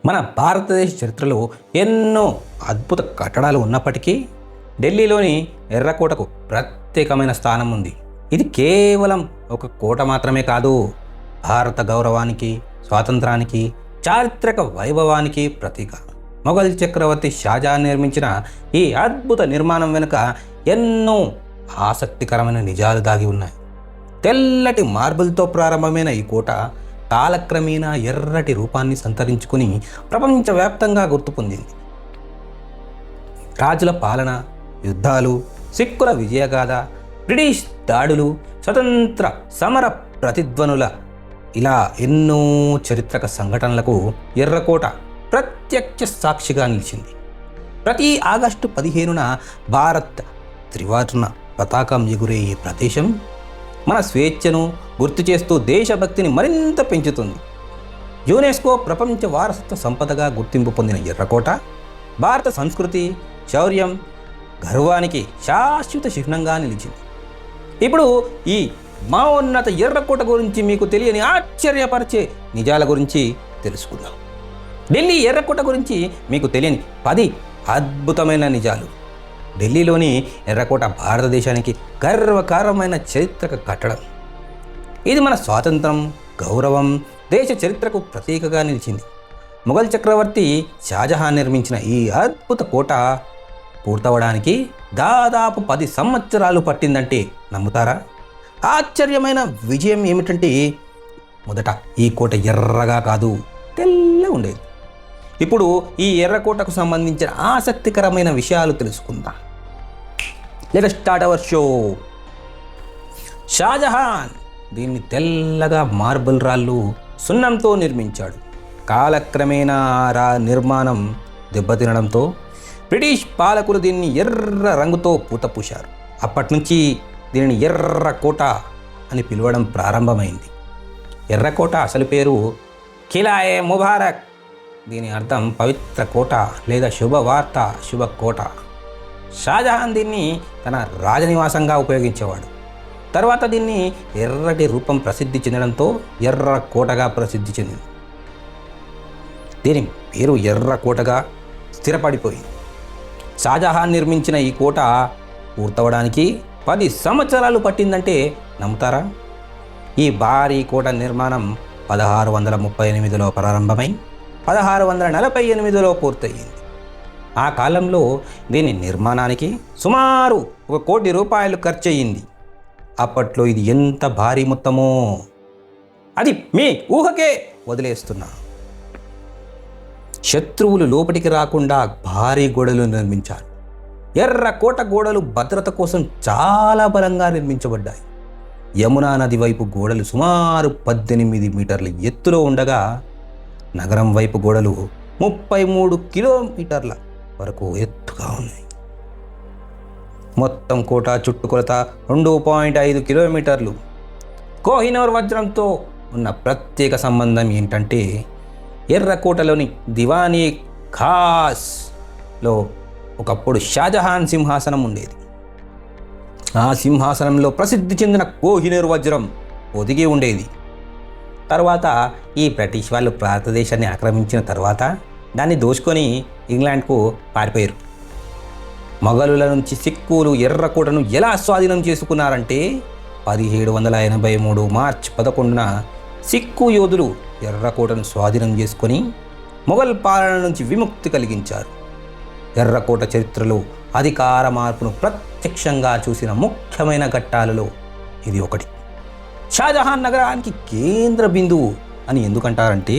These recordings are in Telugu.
మన భారతదేశ చరిత్రలో ఎన్నో అద్భుత కట్టడాలు ఉన్నప్పటికీ ఢిల్లీలోని ఎర్రకోటకు ప్రత్యేకమైన స్థానం ఉంది. ఇది కేవలం ఒక కోట మాత్రమే కాదు, భారత గౌరవానికి, స్వాతంత్రానికి, చారిత్రక వైభవానికి ప్రతీక. మొఘల్ చక్రవర్తి షాజహాన్ నిర్మించిన ఈ అద్భుత నిర్మాణం వెనుక ఎన్నో ఆసక్తికరమైన నిజాలు దాగి ఉన్నాయి. తెల్లటి మార్బుల్తో ప్రారంభమైన ఈ కోట కాలక్రమేణా ఎర్రటి రూపాన్ని సంతరించుకుని ప్రపంచవ్యాప్తంగా గుర్తు పొందింది. రాజుల పాలన, యుద్ధాలు, సిక్కుల విజయగాథ, బ్రిటిష్ దాడులు, స్వతంత్ర సమర ప్రతిధ్వనుల ఇలా ఎన్నో చరిత్రక సంఘటనలకు ఎర్రకోట ప్రత్యక్ష సాక్షిగా నిలిచింది. ప్రతి ఆగస్టు 15న భారత్ త్రివర్ణ పతాకం ఎగురే ఈ ప్రదేశం మన స్వేచ్ఛను గుర్తు చేస్తూ దేశభక్తిని మరింత పెంచుతుంది. యునెస్కో ప్రపంచ వారసత్వ సంపదగా గుర్తింపు పొందిన ఎర్రకోట భారత సంస్కృతి, శౌర్యం, గర్వానికి శాశ్వత చిహ్నంగా నిలిచింది. ఇప్పుడు ఈ మహోన్నత ఎర్రకోట గురించి మీకు తెలియని ఆశ్చర్యపరిచే నిజాల గురించి తెలుసుకుందాం. ఢిల్లీ ఎర్రకోట గురించి మీకు తెలియని 10 అద్భుతమైన నిజాలు. ఢిల్లీలోని ఎర్రకోట భారతదేశానికి గర్వకారమైన చారిత్రక కట్టడం. ఇది మన స్వాతంత్రం, గౌరవం, దేశ చరిత్రకు ప్రతీకగా నిలిచింది. మొఘల్ చక్రవర్తి షాజహాన్ నిర్మించిన ఈ అద్భుత కోట పూర్తవడానికి దాదాపు 10 సంవత్సరాలు పట్టిందంటే నమ్ముతారా? ఆశ్చర్యమైన విజయం ఏమిటంటే, మొదట ఈ కోట ఎర్రగా కాదు, తెల్ల ఉండేది. ఇప్పుడు ఈ ఎర్రకోటకు సంబంధించిన ఆసక్తికరమైన విషయాలు తెలుసుకుందాం. Let us start our show. Shahjahan దీన్ని తెల్లగా మార్బుల్ రాళ్ళు, సున్నంతో నిర్మించాడు. కాలక్రమేణా నిర్మాణం దెబ్బతినడంతో బ్రిటిష్ పాలకులు దీన్ని ఎర్ర రంగుతో పూతపూశారు. అప్పటి నుంచి దీనిని ఎర్రకోట అని పిలవడం ప్రారంభమైంది. ఎర్రకోట అసలు పేరు కిలాయే ముబారక్. దీని అర్థం పవిత్ర కోట లేదా శుభవార్త, శుభకోట. షాజహాన్ దీన్ని తన రాజనివాసంగా ఉపయోగించేవాడు. తర్వాత దీన్ని ఎర్రటి రూపం ప్రసిద్ధి చెందడంతో ఎర్రకోటగా ప్రసిద్ధి చెందింది. దీని పేరు ఎర్రకోటగా స్థిరపడిపోయింది. షాజహాన్ నిర్మించిన ఈ కోట పూర్తవడానికి 10 సంవత్సరాలు పట్టిందంటే నమ్ముతారా? ఈ భారీ కోట నిర్మాణం 1638లో ప్రారంభమై 1648లో పూర్తయింది. ఆ కాలంలో దీని నిర్మాణానికి సుమారు 1 కోటి రూపాయలు ఖర్చు అయ్యింది. అప్పట్లో ఇది ఎంత భారీ మొత్తమో అది మీ ఊహకే వదిలేస్తున్నా. శత్రువులు లోపలికి రాకుండా భారీ గోడలు నిర్మించారు. ఎర్రకోట గోడలు భద్రత కోసం చాలా బలంగా నిర్మించబడ్డాయి. యమునా నది వైపు గోడలు సుమారు 18 మీటర్ల ఎత్తులో ఉండగా, నగరం వైపు గోడలు 33 కిలోమీటర్ల వరకు ఎత్తుగా ఉన్నాయి. మొత్తం కోట చుట్టుకొలత 2.5 కిలోమీటర్లు. కోహినూర్ వజ్రంతో ఉన్న ప్రత్యేక సంబంధం ఏంటంటే, ఎర్రకోటలోని దివానీ ఖాస్లో ఒకప్పుడు షాజహాన్ సింహాసనం ఉండేది. ఆ సింహాసనంలో ప్రసిద్ధి చెందిన కోహినూర్ వజ్రం ఒదిగి ఉండేది. తర్వాత ఈ బ్రిటిష్ వాళ్ళు భారతదేశాన్ని ఆక్రమించిన తర్వాత దాన్ని దోచుకొని ఇంగ్లాండ్కు పారిపోయారు. మొఘలుల నుంచి సిక్కులు ఎర్రకోటను ఎలా స్వాధీనం చేసుకున్నారంటే, 1783 మార్చి 11న సిక్కు యోధులు ఎర్రకోటను స్వాధీనం చేసుకొని మొఘల్ పాలన నుంచి విముక్తి కలిగించారు. ఎర్రకోట చరిత్రలో అధికార మార్పును ప్రత్యక్షంగా చూసిన ముఖ్యమైన ఘట్టాలలో ఇది ఒకటి. షాజహాన్ నగరానికి కేంద్ర బిందువు అని ఎందుకంటారంటే,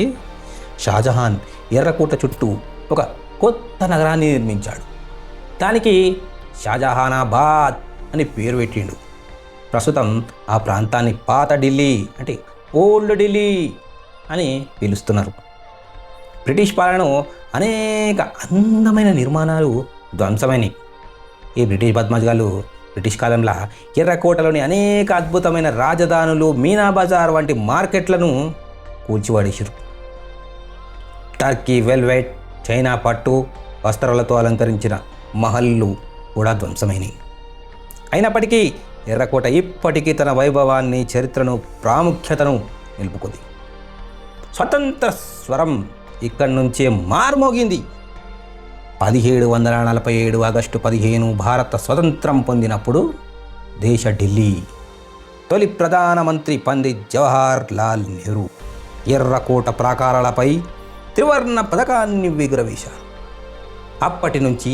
షాజహాన్ ఎర్రకోట చుట్టూ ఒక కొత్త నగరాన్ని నిర్మించాడు. దానికి షాజహానాబాద్ అని పేరు పెట్టిండు. ప్రస్తుతం ఆ ప్రాంతాన్ని పాత ఢిల్లీ అంటే ఓల్డ్ ఢిల్లీ అని పిలుస్తున్నారు. బ్రిటిష్ పాలనలో అనేక అందమైన నిర్మాణాలు ధ్వంసమైనవి. ఈ బ్రిటిష్ బద్మాష్గాళ్ళు బ్రిటిష్ కాలంలో ఎర్రకోటలోని అనేక అద్భుతమైన రాజధానులు, మీనా బజార్ వంటి మార్కెట్లను కూల్చిపడేశారు. టర్కీ వెల్వెట్, చైనా పట్టు వస్త్రాలతో అలంకరించిన మహల్లు కూడా ధ్వంసమైనవి. అయినప్పటికీ ఎర్రకోట ఇప్పటికీ తన వైభవాన్ని, చరిత్రను, ప్రాముఖ్యతను నిలుపుకుంది. స్వతంత్ర స్వరం ఇక్కడి నుంచే మార్మోగింది. 1747 ఆగస్టు 15 భారత స్వతంత్రం పొందినప్పుడు దేశ ఢిల్లీ. తొలి ప్రధానమంత్రి పండిత్ జవహర్ లాల్ నెహ్రూ ఎర్రకోట ప్రాకారాలపై త్రివర్ణ పథకాన్ని ఎగురవేశారు. అప్పటి నుంచి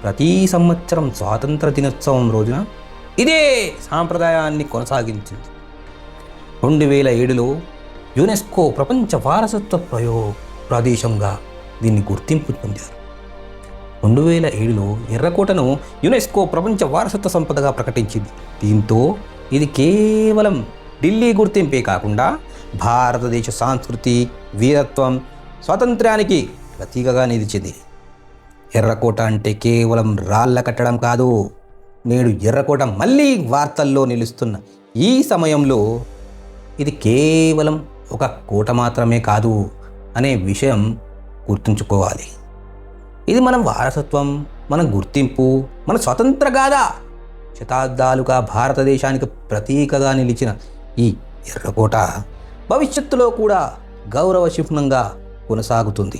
ప్రతి సంవత్సరం స్వాతంత్ర దినోత్సవం రోజున ఇదే సాంప్రదాయాన్ని కొనసాగించింది. 2007లో యునెస్కో ప్రపంచ వారసత్వ ప్రదేశంగా దీన్ని గుర్తింపు పొందారు. 2007లో ఎర్రకోటను యునెస్కో ప్రపంచ వారసత్వ సంపదగా ప్రకటించింది. దీంతో ఇది కేవలం ఢిల్లీ గుర్తింపే కాకుండా భారతదేశ సంస్కృతి, వీరత్వం, స్వాతంత్ర్యానికి ప్రతీకగా నిలిచింది. ఎర్రకోట అంటే కేవలం రాళ్ల కట్టడం కాదు. నేడు ఎర్రకోట మళ్ళీ వార్తల్లో నిలుస్తున్న ఈ సమయంలో ఇది కేవలం ఒక కోట మాత్రమే కాదు అనే విషయం గుర్తుంచుకోవాలి. ఇది మన వారసత్వం, మన గుర్తింపు, మన స్వతంత్ర గాథ. శతాబ్దాలుగా భారతదేశానికి ప్రతీకగా నిలిచిన ఈ ఎర్రకోట భవిష్యత్తులో కూడా గౌరవ చిహ్నంగా కొనసాగుతుంది.